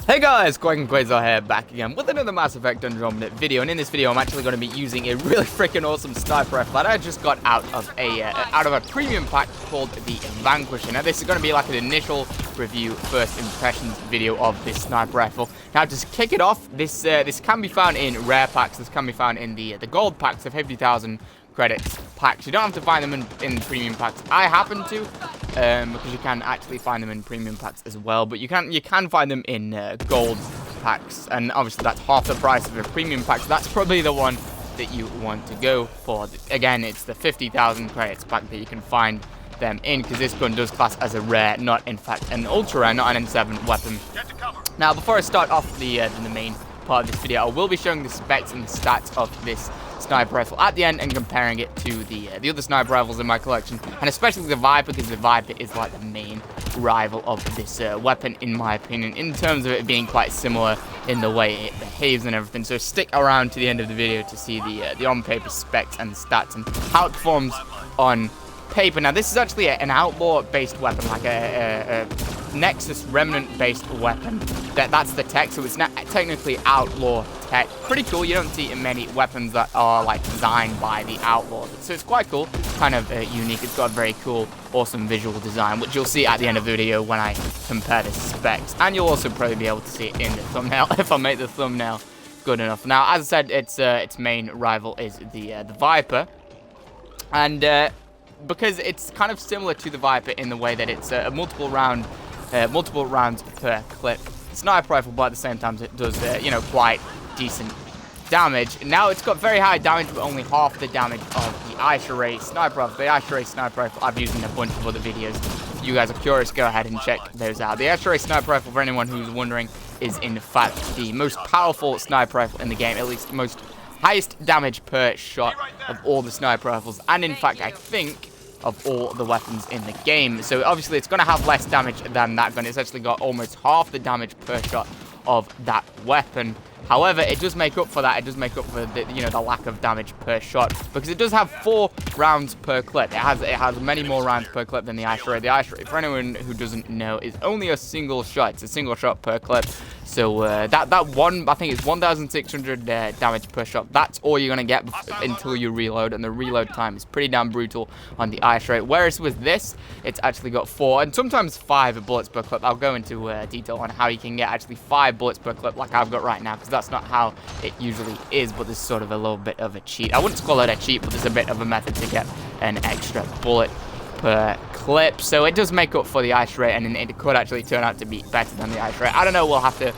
Hey guys, Quigon Quasar here, back again with another Mass Effect Andromeda video, and in this video I'm actually going to be using a really freaking awesome sniper rifle that I just got out of a premium pack called the VANQUISHER. Now this is going to be like an initial review, first impressions video of this sniper rifle. Now to kick it off, this can be found in rare packs, this can be found in the gold packs of 50,000 credits packs. You don't have to find them in premium packs. I happen to, because you can actually find them in premium packs as well, but you can find them in gold packs, and obviously that's half the price of a premium pack, so that's probably the one that you want to go for. Again, it's the 50,000 credits pack that you can find them in, because this gun does class as a rare, not in fact an ultra rare, not an N7 weapon. Now before I start off the main part of this video, I will be showing the specs and the stats of this sniper rifle at the end and comparing it to the other sniper rifles in my collection, and especially the Viper, because the Viper is like the main rival of this weapon in my opinion, in terms of it being quite similar in the way it behaves and everything. So stick around to the end of the video to see the on-paper specs and stats and how it performs on paper. Now this is actually an outlaw-based weapon, like a Nexus Remnant-based weapon. That's the tech, so it's not technically outlaw tech. Pretty cool. You don't see many weapons that are like designed by the outlaws, so it's quite cool, kind of unique. It's got a very cool, awesome visual design, which you'll see at the end of the video when I compare the specs, and you'll also probably be able to see it in the thumbnail if I make the thumbnail good enough. Now, as I said, its main rival is the Viper, and because it's kind of similar to the Viper in the way that it's a multiple rounds per clip sniper rifle, but at the same time it does quite decent damage. Now it's got very high damage, but only half the damage of the Quigon Sniper Rifle. The Quigon Sniper Rifle I've used in a bunch of other videos. If you guys are curious, go ahead and check those out. The Quigon Sniper Rifle, for anyone who's wondering, is in fact the most powerful sniper rifle in the game, at least the most highest damage per shot of all the sniper rifles, and in fact I think of all the weapons in the game. So obviously it's going to have less damage than that gun. It's actually got almost half the damage per shot of that weapon. However, it does make up for that. It does make up for the lack of damage per shot, because it does have 4 rounds per clip. It has many more rounds per clip than the Quigon. The Quigon, for anyone who doesn't know, is only a single shot. It's a single shot per clip. So that one, I think it's 1,600 damage per shot. That's all you're gonna get until you reload, and the reload time is pretty damn brutal on the Quigon. Whereas with this, it's actually got 4 and sometimes 5 bullets per clip. I'll go into detail on how you can get actually 5 bullets per clip, like I've got right now, because that's not how it usually is. But there's sort of a little bit of a cheat. I wouldn't call it a cheat, but there's a bit of a method to get an extra bullet per clip. So it does make up for the Quigon, and it could actually turn out to be better than the Quigon. I don't know, we'll have to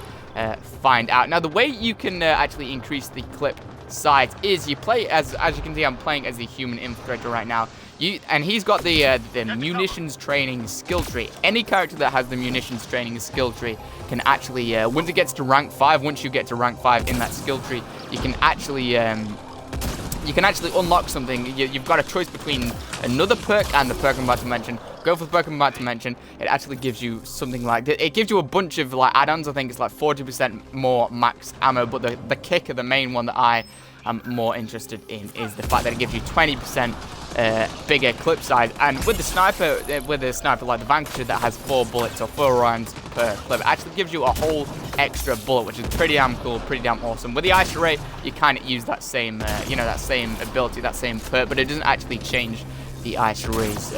find out. Now the way you can actually increase the clip size is you play as you can see, I'm playing as the human infiltrator right now. And he's got the munitions training skill tree. Any character that has the munitions training skill tree can actually, once it gets to rank 5, once you get to rank 5 in that skill tree, you can actually unlock something. You've got a choice between another perk and the perk I'm about to mention. Go for the perk I'm about to mention. It actually gives you something like, it gives you a bunch of like add-ons. I think it's like 40% more max ammo, but the kicker, the main one that I am more interested in, is the fact that it gives you 20% bigger clip size. And with the sniper like the VANQUISHER that has 4 bullets or 4 rounds per clip, it actually gives you a whole extra bullet, which is pretty damn cool, pretty damn awesome. With the Quigon, you kind of use that same that same ability, that same perk, but it doesn't actually change the Quigon's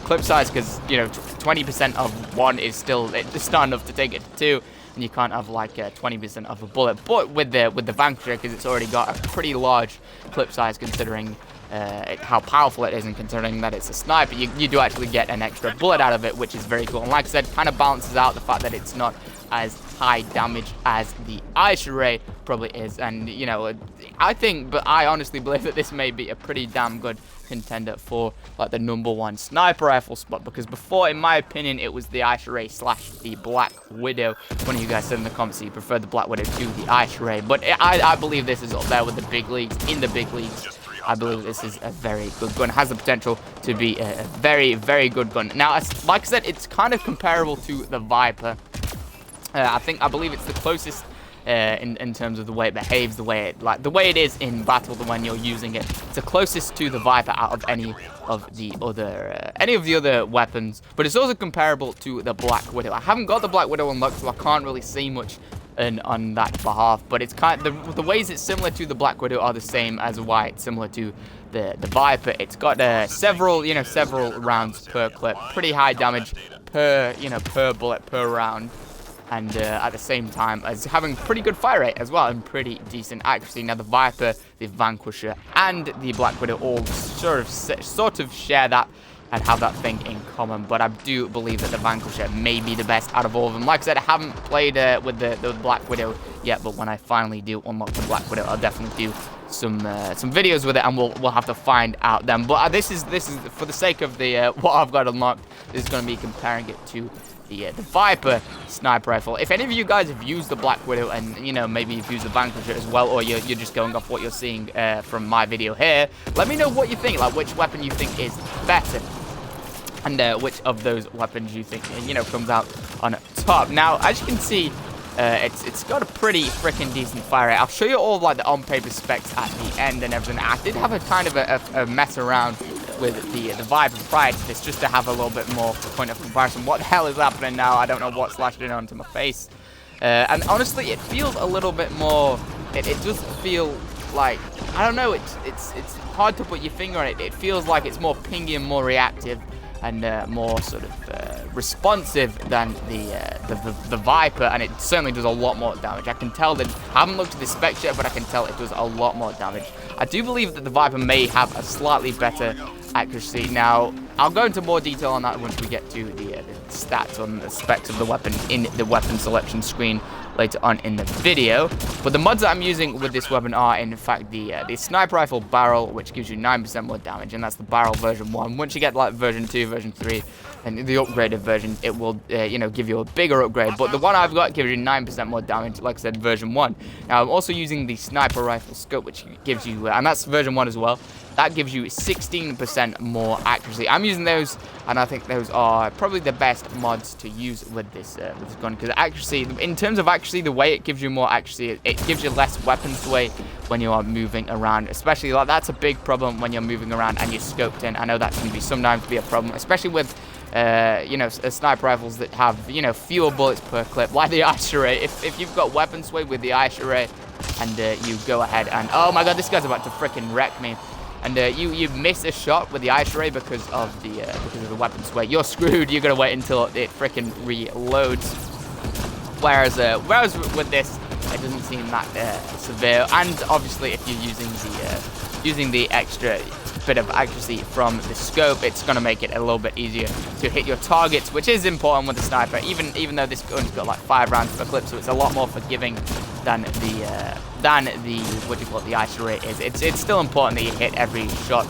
clip size, because 20% of 1 is still, it's not enough to take it to 2. And you can't have like 20% of a bullet. But with the VANQUISHER, because it's already got a pretty large clip size, considering how powerful it is, and considering that it's a sniper, you do actually get an extra bullet out of it, which is very cool. And like I said, kind of balances out the fact that it's not as high damage as the Quigon probably is. And I honestly believe that this may be a pretty damn good contender for like the #1 sniper rifle spot, because before, in my opinion, it was the Quigon / the Black Widow. One of you guys said in the comments that you prefer the Black Widow to the Quigon, but I believe this is up there with the big leagues. In the big leagues, I believe this is a very good gun. It has the potential to be a very, very good gun. Now, like I said, it's kind of comparable to the Viper. I believe it's the closest in terms of the way it behaves, the way it is in battle when you're using it. It's the closest to the Viper out of any of the other weapons, but it's also comparable to the Black Widow. I haven't got the Black Widow unlocked, so I can't really say much on that behalf, but it's kind of the ways it's similar to the Black Widow are the same as why it's similar to the Viper. It's got several rounds per clip, pretty high damage per bullet per round, and at the same time as having pretty good fire rate as well and pretty decent accuracy. Now the Viper, the Vanquisher, and the Black Widow all sort of share that and have that thing in common, but I do believe that the Vanquisher may be the best out of all of them. Like I said, I haven't played with the Black Widow yet, but when I finally do unlock the Black Widow, I'll definitely do some videos with it, and we'll have to find out then. But this is for the sake of the what I've got unlocked. This is going to be comparing it to the Viper Sniper Rifle. If any of you guys have used the Black Widow and, maybe you've used the Vanquisher as well, or you're just going off what you're seeing from my video here, let me know what you think, like which weapon you think is better, and which of those weapons you think, comes out on top. Now, as you can see, it's got a pretty freaking decent fire rate. I'll show you all like the on-paper specs at the end and everything. I did have a kind of a mess around with the Viper prior to this, just to have a little bit more point of comparison. What the hell is happening now? I don't know what's slashing onto my face. And honestly, it feels a little bit more. It does feel like, I don't know. It's hard to put your finger on it. It feels like it's more pingy and more reactive, and more sort of responsive than the Viper, and it certainly does a lot more damage. I can tell that, I haven't looked at the specs yet, but I can tell it does a lot more damage. I do believe that the Viper may have a slightly better accuracy. Now, I'll go into more detail on that once we get to the stats on the specs of the weapon in the weapon selection screen later on in the video. But the mods that I'm using with this weapon are, in fact, the Sniper Rifle Barrel, which gives you 9% more damage, and that's the Barrel version 1. Once you get like version 2, version 3, and the upgraded version, it will, give you a bigger upgrade. But the one I've got gives you 9% more damage, like I said, version 1. Now, I'm also using the Sniper Rifle Scope, which gives you, and that's version 1 as well. That gives you 16% more accuracy. I'm using those, and I think those are probably the best mods to use with this gun, because accuracy, in terms of accuracy, the way it gives you more accuracy, it gives you less weapon sway when you are moving around, especially like that's a big problem when you're moving around and you're scoped in. I know that can be sometimes be a problem, especially with sniper rifles that have fewer bullets per clip, like the ice array. If you've got weapon sway with the ice array, and you go ahead and, oh my god, this guy's about to freaking wreck me, and you miss a shot with the ice array because of the weapon sway, you're screwed. You're gonna wait until it freaking reloads. Whereas with this, it doesn't seem that severe. And obviously, if you're using the extra bit of accuracy from the scope, it's going to make it a little bit easier to hit your targets, which is important with the sniper. Even though this gun's got like 5 rounds per clip, so it's a lot more forgiving than the what do you call it, the ice array is. It's still important that you hit every shot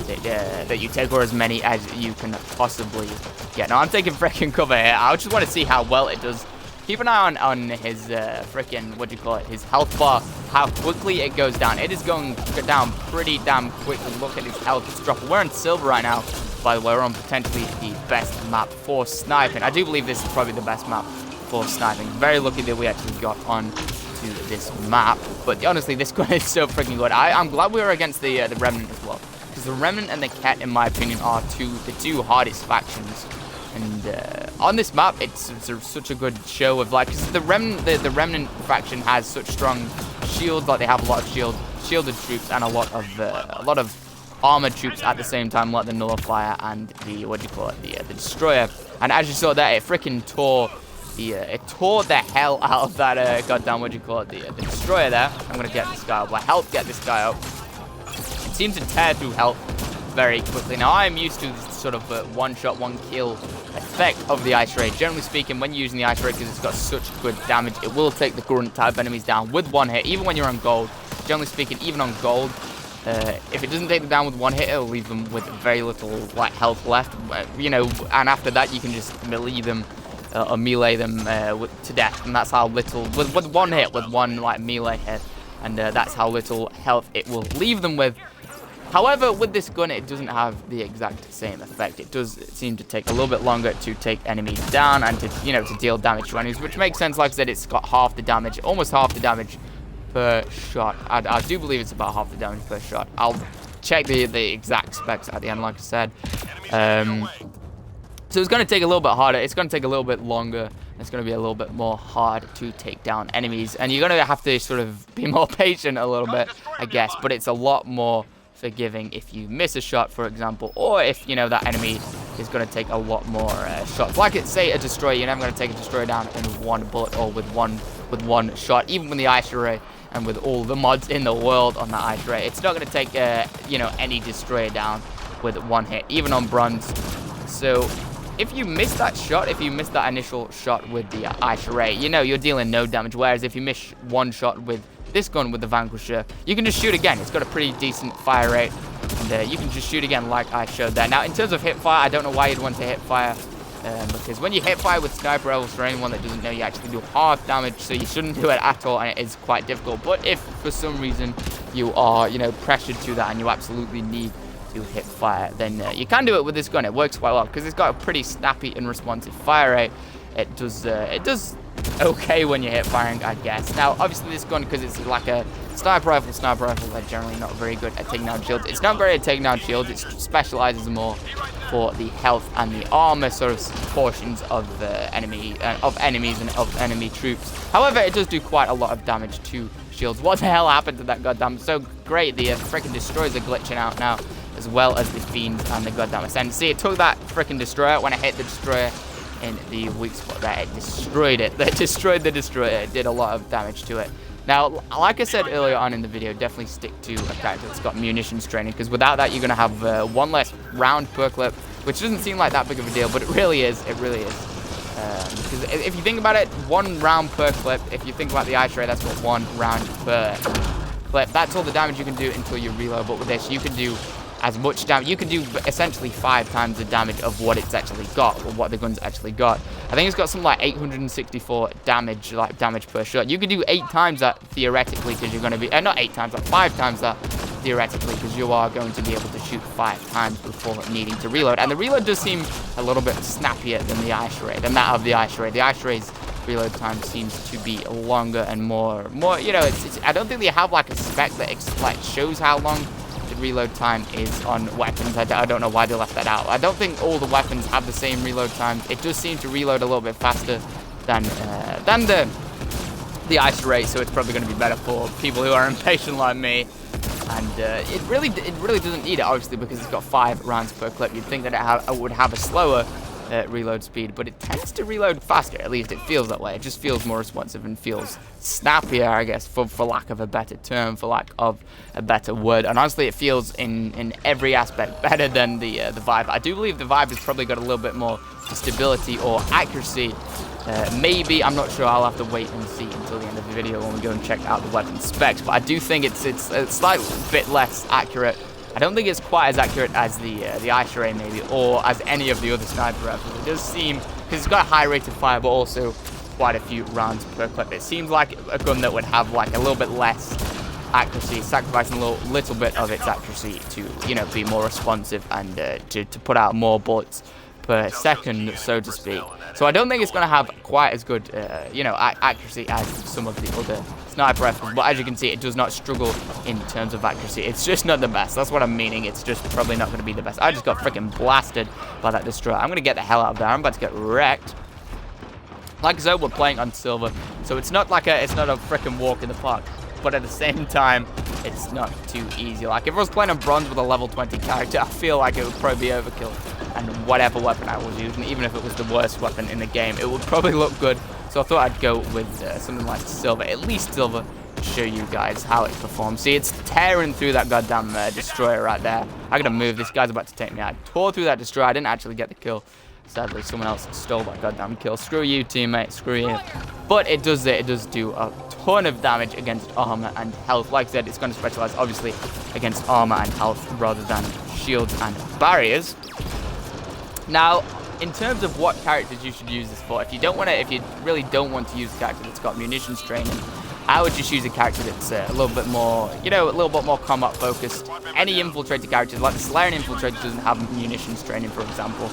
that you take, or as many as you can possibly get. Now I'm taking freaking cover here. I just want to see how well it does. Keep an eye on his freaking, what do you call it, his health bar, how quickly it goes down. It is going down pretty damn quickly. Look at his health, it's dropping. We're in silver right now, by the way. We're on potentially the best map for sniping. I do believe this is probably the best map for sniping. Very lucky that we actually got on to this map. But honestly, this gun is so freaking good. I'm glad we were against the Remnant as well, because the Remnant and the Cat, in my opinion, are the two hardest factions. And on this map, it's such a good show of, like, because the Remnant faction has such strong shields. Like, they have a lot of shielded troops and a lot of armored troops at the same time, like the Nullifier and the, what do you call it, the Destroyer. And as you saw there, it freaking tore the hell out of that goddamn, what do you call it, the Destroyer there. I'm gonna get this guy up. Well, help get this guy up. It seems to tear through health very quickly. Now, I am used to this sort of one-shot, one-kill effect of the ice ray. Generally speaking, when you're using the ice ray, because it's got such good damage, it will take the current type enemies down with one hit, even when you're on gold. Generally speaking, even on gold, if it doesn't take them down with one hit, it'll leave them with very little like health left. And after that, you can just melee them or melee them to death, and that's how little with one hit, with one like melee hit, and that's how little health it will leave them with. However, with this gun, it doesn't have the exact same effect. It does seem to take a little bit longer to take enemies down and to, you know, to deal damage to enemies, which makes sense. Like I said, it's got half the damage, almost half the damage per shot. I do believe it's about half the damage per shot. I'll check the exact specs at the end, like I said. So it's going to take a little bit harder. It's going to take a little bit longer. It's going to be a little bit more hard to take down enemies. And you're going to have to sort of be more patient a little bit, I guess. But it's a lot more forgiving if you miss a shot, for example. Or if, you know, that enemy is going to take a lot more shots. Like, say, a destroyer. You're never going to take a destroyer down in one bullet or with one shot. Even with the ice array and with all the mods in the world on that ice array. It's not going to take, you know, any destroyer down with one hit. Even on bronze. So if you miss that shot, if you miss that initial shot with the ice array, you know, you're dealing no damage. Whereas if you miss one shot with this gun, with the Vanquisher, you can just shoot again. It's got a pretty decent fire rate, and you can just shoot again like I showed there. Now, in terms of hip fire, I don't know why you'd want to hip fire, because when you hip fire with Sniper Rifles, for anyone that doesn't know, you actually do half damage, so you shouldn't do it at all, and it is quite difficult. But if, for some reason, you are, you know, pressured to that, and you absolutely need to hip fire, then you can do it with this gun. It works quite well because it's got a pretty snappy and responsive fire rate. It does okay when you're hip firing, I guess. Now, obviously, this gun, because it's like a sniper rifles are generally not very good at taking down shields. It's not great at taking down shields. It specializes more for the health and the armor sort of portions of enemies and of enemy troops. However, it does do quite a lot of damage to shields. What the hell happened to that goddamn? So great, the freaking destroyers are glitching out now, as well as the fiends and the goddamn ascend. See, it took that freaking destroyer. When I hit the destroyer in the weak spot there, it destroyed it. It destroyed the destroyer. It did a lot of damage to it. Now, like I said earlier on in the video, definitely stick to a character that's got munitions training, because without that, you're going to have one less round per clip, which doesn't seem like that big of a deal, but it really is. It really is. Because if you think about it, 1 round per clip. If you think about the ice ray, that's what 1 round per clip. That's all the damage you can do until you reload. But with this, you can do as much damage. You can do essentially 5 times the damage of what it's actually got, or what the gun's actually got. I think it's got something like 864 damage, damage per shot. You can do 8 times that theoretically, because you're going to be not 8 times, like 5 times that theoretically, because you are going to be able to shoot 5 times before needing to reload. And the reload does seem a little bit snappier than the ice ray, than that of the ice ray. The ice ray's reload time seems to be longer and more. You know, I don't think they have like a spec that like shows how long the reload time is on weapons. I don't know why they left that out. I don't think all the weapons have the same reload time. It does seem to reload a little bit faster than the ice ray, so it's probably going to be better for people who are impatient like me. And it really doesn't need it, obviously, because it's got 5 rounds per clip. You'd think that it would have a slower reload speed, but it tends to reload faster. At least it feels that way. It just feels more responsive and feels snappier, I guess, for lack of a better term, for lack of a better word. And honestly, it feels in every aspect better than the Vibe. I do believe the Vibe has probably got a little bit more stability or accuracy. Maybe, I'm not sure. I'll have to wait and see until the end of the video when we go and check out the weapon specs. But I do think it's a slightly bit less accurate. I don't think it's quite as accurate as the ice ray, maybe, or as any of the other sniper rifles. It does seem, because it's got a high rate of fire, but also quite a few rounds per clip. It seems like a gun that would have like a little bit less accuracy, sacrificing a little bit of its accuracy to, you know, be more responsive and to put out more bullets per second, so to speak. So I don't think it's going to have quite as good, you know, accuracy as some of the other sniper rifles. But as you can see, it does not struggle in terms of accuracy. It's just not the best. That's what I'm meaning. It's just probably not going to be the best. I just got freaking blasted by that destroyer. I'm going to get the hell out of there. I'm about to get wrecked. Like I said, we're playing on silver, so it's not like it's not a freaking walk in the park. But at the same time, it's not too easy. Like, if I was playing on bronze with a level 20 character, I feel like it would probably be overkill. And whatever weapon I was using, even if it was the worst weapon in the game, it would probably look good. So I thought I'd go with something like silver, at least silver, to show you guys how it performs. See, it's tearing through that goddamn destroyer right there. I gotta move. This guy's about to take me out. I tore through that destroyer. I didn't actually get the kill. Sadly, someone else stole that goddamn kill. Screw you, teammate. Screw you. But it does do a ton of damage against armor and health. Like I said, it's going to specialize, obviously, against armor and health rather than shields and barriers. Now, in terms of what characters you should use this for, if you really don't want to use a character that's got munitions training, I would just use a character that's a little bit more, you know, a little bit more combat focused. Any infiltrator characters, like the Slayer infiltrator doesn't have munitions training, for example.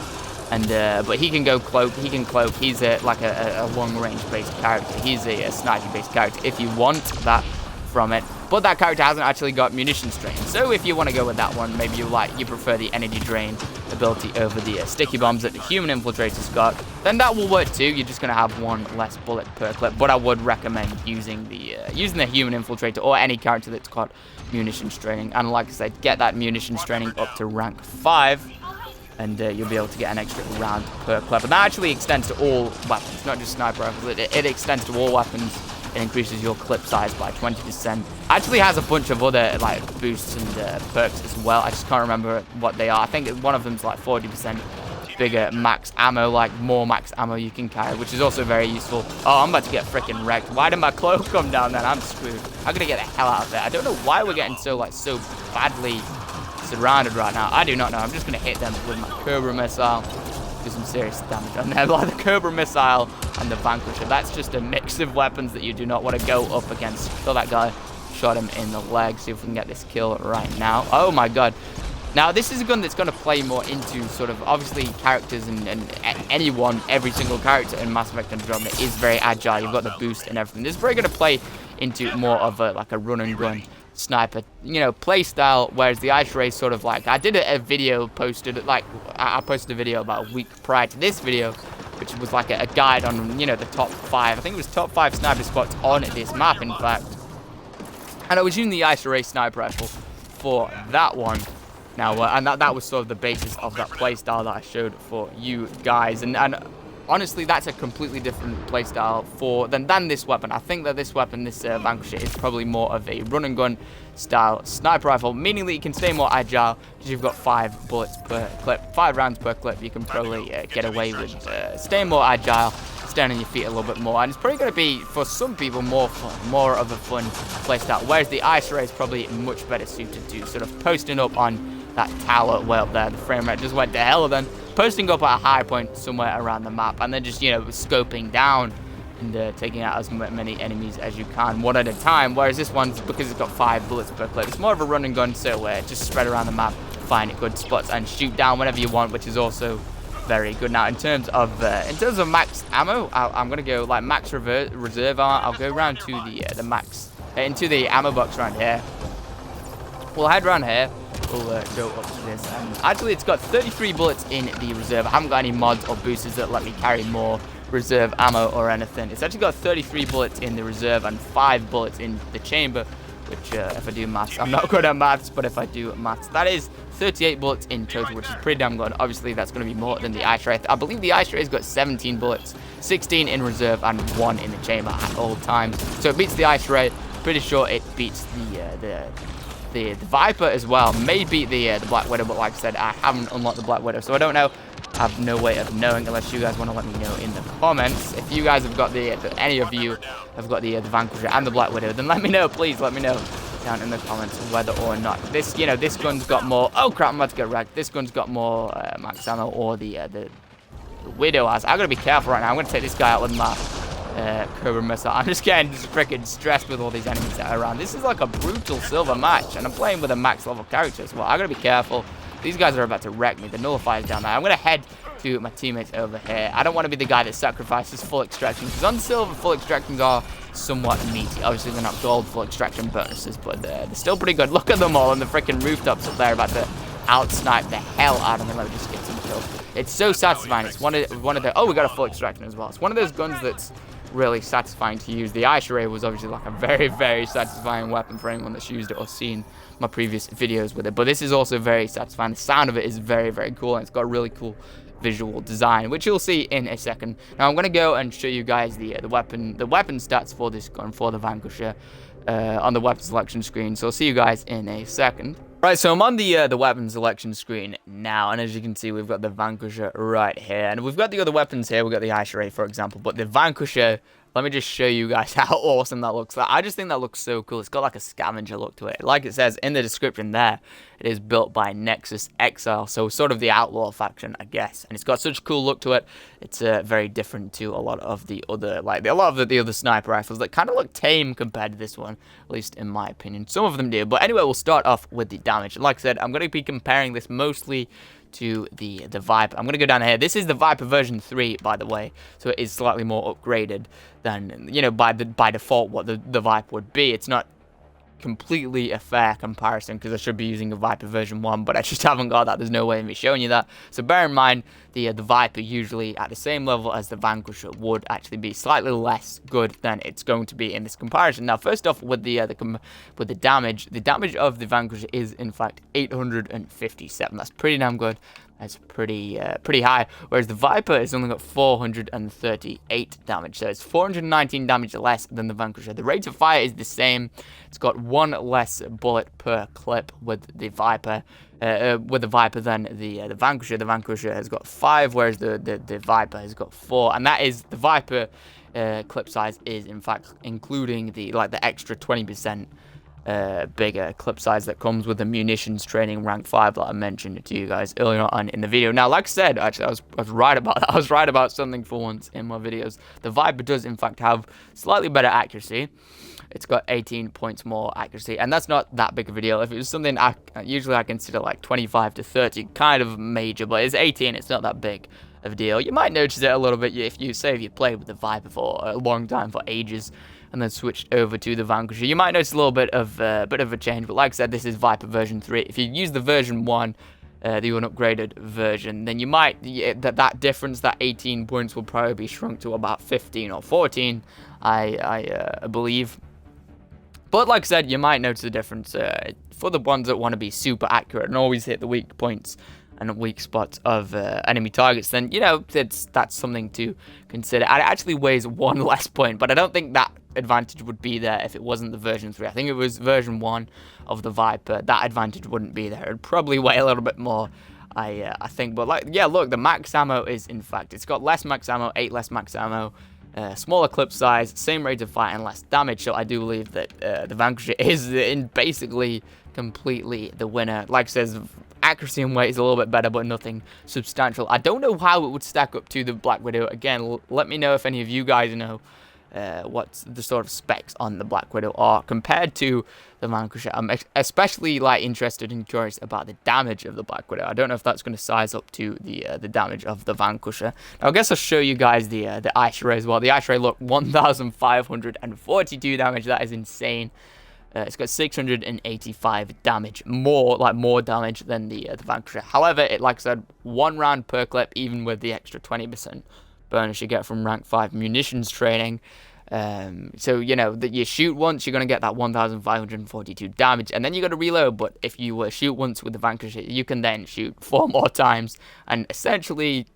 And but he can go cloak, he can cloak. He's like a long range based character. He's a sniper based character if you want that from it. But that character hasn't actually got munitions training. So if you want to go with that one, maybe you prefer the energy drain ability over the sticky bombs that the human infiltrator's got, then that will work too. You're just going to have one less bullet per clip. But I would recommend using the human infiltrator or any character that's got munitions training. And like I said, get that munitions training up to rank 5. And you'll be able to get an extra round per clip. And that actually extends to all weapons, not just sniper rifles. It extends to all weapons. It increases your clip size by 20%. Actually has a bunch of other like boosts and perks as well. I just can't remember what they are. I think one of them's like 40% bigger max ammo, like more max ammo you can carry, which is also very useful. Oh, I'm about to get freaking wrecked. Why did my cloak come down then? I'm screwed. I'm gonna get the hell out of there. I don't know why we're getting so badly surrounded right now. I do not know. I'm just gonna hit them with my Cobra missile. Do some serious damage on there, like the Cobra missile and the Vanquisher. That's just a mix of weapons that you do not want to go up against. Kill that guy. Shot him in the leg. See if we can get this kill right now. Oh my god. Now this is a gun that's going to play more into sort of obviously characters and every single character in Mass Effect Andromeda is very agile. You've got the boost and everything. This is very going to play into more of like a run and gun sniper, you know, play style, whereas the Ice Ray sort of like, I did a video posted, like, I posted a video about a week prior to this video, which was like a guide on, you know, the top 5, I think it was top 5 sniper spots on this map, in fact, and I was using the Ice Ray Sniper Rifle for that one. Now, and that was sort of the basis of that play style that I showed for you guys, and honestly, that's a completely different playstyle than this weapon. I think that this weapon, this Vanquisher, is probably more of a run and gun style sniper rifle, meaning that you can stay more agile because you've got 5 bullets per clip, 5 rounds per clip. You can probably get away with staying more agile, staying on your feet a little bit more, and it's probably going to be, for some people, more of a fun playstyle. Whereas the Ice Ray is probably much better suited to sort of posting up on that tower way up there. The frame rate just went to hell then. Posting up at a high point somewhere around the map, and then just, you know, scoping down and taking out as many enemies as you can, one at a time. Whereas this one's, because it's got 5 bullets per clip, it's more of a run and gun, so just spread around the map, find good spots, and shoot down whenever you want, which is also very good. Now, in terms of max ammo, I'm gonna go like max reserve armor. I'll go around to the max into the ammo box around here. We'll head around here. We'll go up to this. Actually, it's got 33 bullets in the reserve. I haven't got any mods or boosters that let me carry more reserve ammo or anything. It's actually got 33 bullets in the reserve and 5 bullets in the chamber, which if I do maths, I'm not good at maths, but if I do maths, that is 38 bullets in total, which is pretty damn good. Obviously, that's going to be more than the Ice Ray. I believe the Ice Ray's got 17 bullets, 16 in reserve and 1 in the chamber at all times. So it beats the Ice Ray. Pretty sure it beats the Viper as well. May beat the Black Widow, but like I said, I haven't unlocked the Black Widow, so I don't know. I have no way of knowing unless you guys want to let me know in the comments. If you guys have got any of you have got the Vanquisher and the Black Widow, then let me know, please let me know down in the comments whether or not this, you know, this gun's got more. Oh crap, I'm about to get wrecked. This gun's got more max ammo, or the Widow has. I gotta be careful right now. I'm gonna take this guy out with my Cobra missile. I'm just getting freaking stressed with all these enemies that are around. This is like a brutal silver match, and I'm playing with a max level character as well. I gotta be careful. These guys are about to wreck me. The nullifier's down there. I'm gonna head to my teammates over here. I don't want to be the guy that sacrifices full extraction, because on silver, full extractions are somewhat meaty. Obviously, they're not gold full extraction bonuses, but they're still pretty good. Look at them all on the freaking rooftops up there, about to out-snipe the hell out of me. Let me just get some kills. It's so satisfying. It's one of the. Oh, we got a full extraction as well. It's one of those guns that's really satisfying to use. The Ice Ray was obviously like a very, very satisfying weapon for anyone that's used it or seen my previous videos with it. But this is also very satisfying. The sound of it is very, very cool, and it's got a really cool visual design, which you'll see in a second. Now I'm gonna go and show you guys the weapon stats for this gun, for the Vanquisher, on the weapon selection screen. So I'll see you guys in a second. Right, so I'm on the weapon selection screen now, and as you can see, we've got the Vanquisher right here, and we've got the other weapons here. We've got the Ice Ray, for example, but the Vanquisher let me just show you guys how awesome that looks. I just think that looks so cool. It's got like a scavenger look to it. Like it says in the description there, it is built by Nexus Exile, so sort of the outlaw faction, I guess. And it's got such a cool look to it. It's very different to a lot of the other, like a lot of the other sniper rifles that kind of look tame compared to this one, at least in my opinion. Some of them do. But anyway, we'll start off with the damage. Like I said, I'm going to be comparing this mostly to the Viper. I'm going to go down here. This is the Viper version 3, by the way, so it is slightly more upgraded than, you know, by default what the Viper would be. It's not completely a fair comparison because I should be using a Viper version 1, but I just haven't got that. There's no way of me showing you that. So bear in mind, the Viper usually at the same level as the Vanquisher would actually be slightly less good than it's going to be in this comparison. Now, first off, with the damage of the Vanquisher is in fact 857. That's pretty damn good. That's pretty high, whereas the Viper has only got 438 damage, so it's 419 damage less than the Vanquisher. The rate of fire is the same. It's got 1 less bullet per clip with the Viper. Than the Vanquisher. The Vanquisher has got 5, whereas the Viper has got 4, and that is the Viper clip size is in fact including the extra 20%. Bigger clip size that comes with the munitions training rank 5 that I mentioned to you guys earlier on in the video. Now, like I said, actually, I was right about that. I was right about something for once in my videos. The Viper does, in fact, have slightly better accuracy. It's got 18 points more accuracy, and that's not that big of a deal. If it was something usually I consider like 25 to 30, kind of major, but it's 18, it's not that big of a deal. You might notice it a little bit if you played with the Viper for a long time, for ages, and then switched over to the Vanquisher. You might notice a little bit of a change, but like I said, this is Viper version 3. If you use the version 1, the unupgraded version, then you might, that difference, that 18 points will probably be shrunk to about 15 or 14, I believe. But like I said, you might notice a difference for the ones that want to be super accurate and always hit the weak points and weak spots of enemy targets, then, you know, that's something to consider. And it actually weighs 1 less point, but I don't think that advantage would be there if it wasn't the version 3. I think it was version 1 of the Viper. That advantage wouldn't be there. It'd probably weigh a little bit more, I think. But, like, yeah, look, the max ammo is, in fact, it's got less max ammo, 8 less max ammo, smaller clip size, same rate of fire, and less damage. So I do believe that the Vanquisher is basically completely the winner. Like it says, accuracy and weight is a little bit better, but nothing substantial. I don't know how it would stack up to the Black Widow. Again, let me know if any of you guys know what the sort of specs on the Black Widow are compared to the Vanquisher. I'm especially interested and curious about the damage of the Black Widow. I don't know if that's going to size up to the damage of the Vanquisher. Now, I guess I'll show you guys the ice ray as well. The ice ray, look, 1,542 damage. That is insane. It's got 685 damage, more damage than the Vanquisher. However, like I said, 1 round per clip, even with the extra 20% bonus you get from rank 5 munitions training. So, you know, that you shoot once, you're going to get that 1,542 damage, and then you got to reload. But if you shoot once with the Vanquisher, you can then shoot 4 more times, and essentially,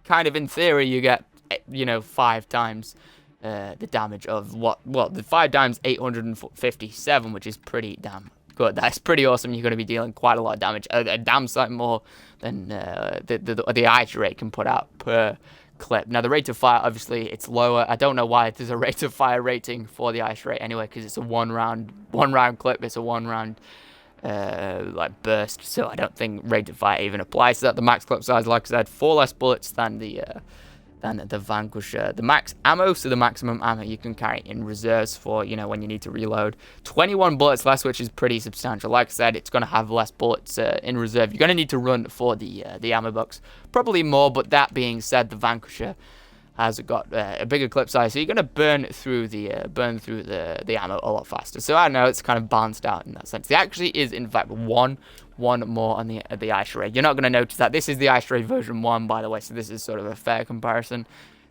kind of in theory, you get, you know, 5 times the damage of the 5 times 857, which is pretty damn good. That's pretty awesome. You're going to be dealing quite a lot of damage, a damn sight more than the ice rate can put out per clip. Now, the rate of fire, obviously, it's lower. I don't know why there's a rate of fire rating for the ice rate anyway, because it's a one round clip. It's a 1 round burst, so I don't think rate of fire even applies to that. The max clip size, like I said, 4 less bullets than the Vanquisher. The max ammo, so the maximum ammo you can carry in reserves for, you know, when you need to reload. 21 bullets less, which is pretty substantial. Like I said, it's going to have less bullets in reserve. You're going to need to run for the ammo box. Probably more, but that being said, the Vanquisher has got a bigger clip size, so you're going to burn through the ammo a lot faster. So I don't know, it's kind of balanced out in that sense. The accuracy is, in fact, one more on the ice ray. You're not going to notice that. This is the ice ray version 1, by the way, so this is sort of a fair comparison.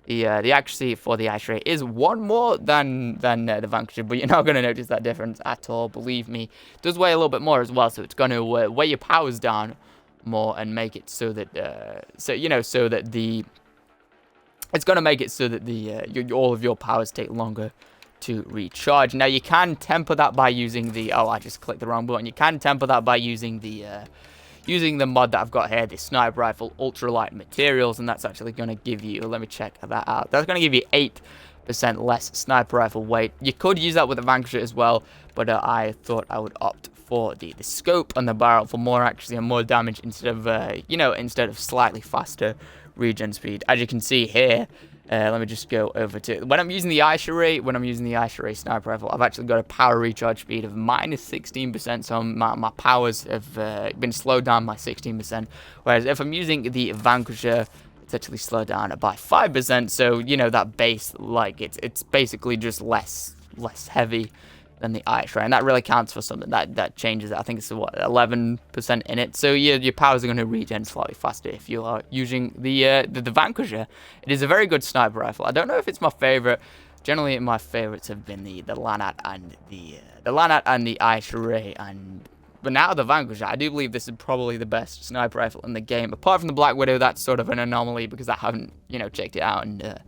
The accuracy for the ice ray is 1 more than the Vanquisher, but you're not going to notice that difference at all, believe me. It does weigh a little bit more as well, so it's going to weigh your powers down more and make it so that it's going to make it so that all of your powers take longer to recharge. Now, you can temper that by using the... Oh, I just clicked the wrong button. You can temper that by using the mod that I've got here, the Sniper Rifle Ultralight Materials, and that's actually going to give you... Let me check that out. That's going to give you 8 less sniper rifle weight. You could use that with the Vanquisher as well, but I thought I would opt for the scope and the barrel for more accuracy and more damage instead of, instead of slightly faster regen speed. As you can see here, let me just go over to, when I'm using the Quigon Sniper Rifle, I've actually got a power recharge speed of minus 16%, so my powers have been slowed down by 16%, whereas if I'm using the Vanquisher, it's actually slowed down by 5%, so, that base, like, it's basically just less heavy than the Quigon, and that really counts for something. That changes it. I think it's, what, 11% in it, so your powers are going to regen slightly faster if you are using the Vanquisher. It is a very good sniper rifle. I don't know if it's my favorite. Generally, my favorites have been the Lanat and the Quigon, but now the Vanquisher. I do believe this is probably the best sniper rifle in the game, apart from the Black Widow. That's sort of an anomaly because I haven't, checked it out and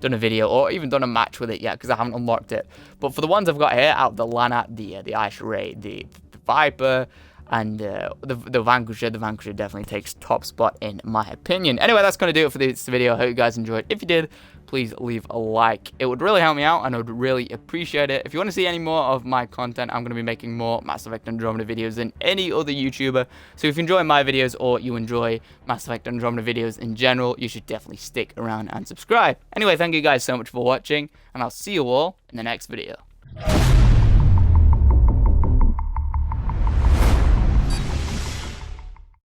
done a video or even done a match with it yet because I haven't unlocked it. But for the ones I've got here, out the Lanat, the Quigon, the Viper, and the Vanquisher definitely takes top spot in my opinion. Anyway, that's going to do it for this video. I hope you guys enjoyed. If you did, please leave a like. It would really help me out and I would really appreciate it. If you want to see any more of my content, I'm going to be making more Mass Effect Andromeda videos than any other YouTuber. So if you enjoy my videos or you enjoy Mass Effect Andromeda videos in general, you should definitely stick around and subscribe. Anyway, thank you guys so much for watching, and I'll see you all in the next video.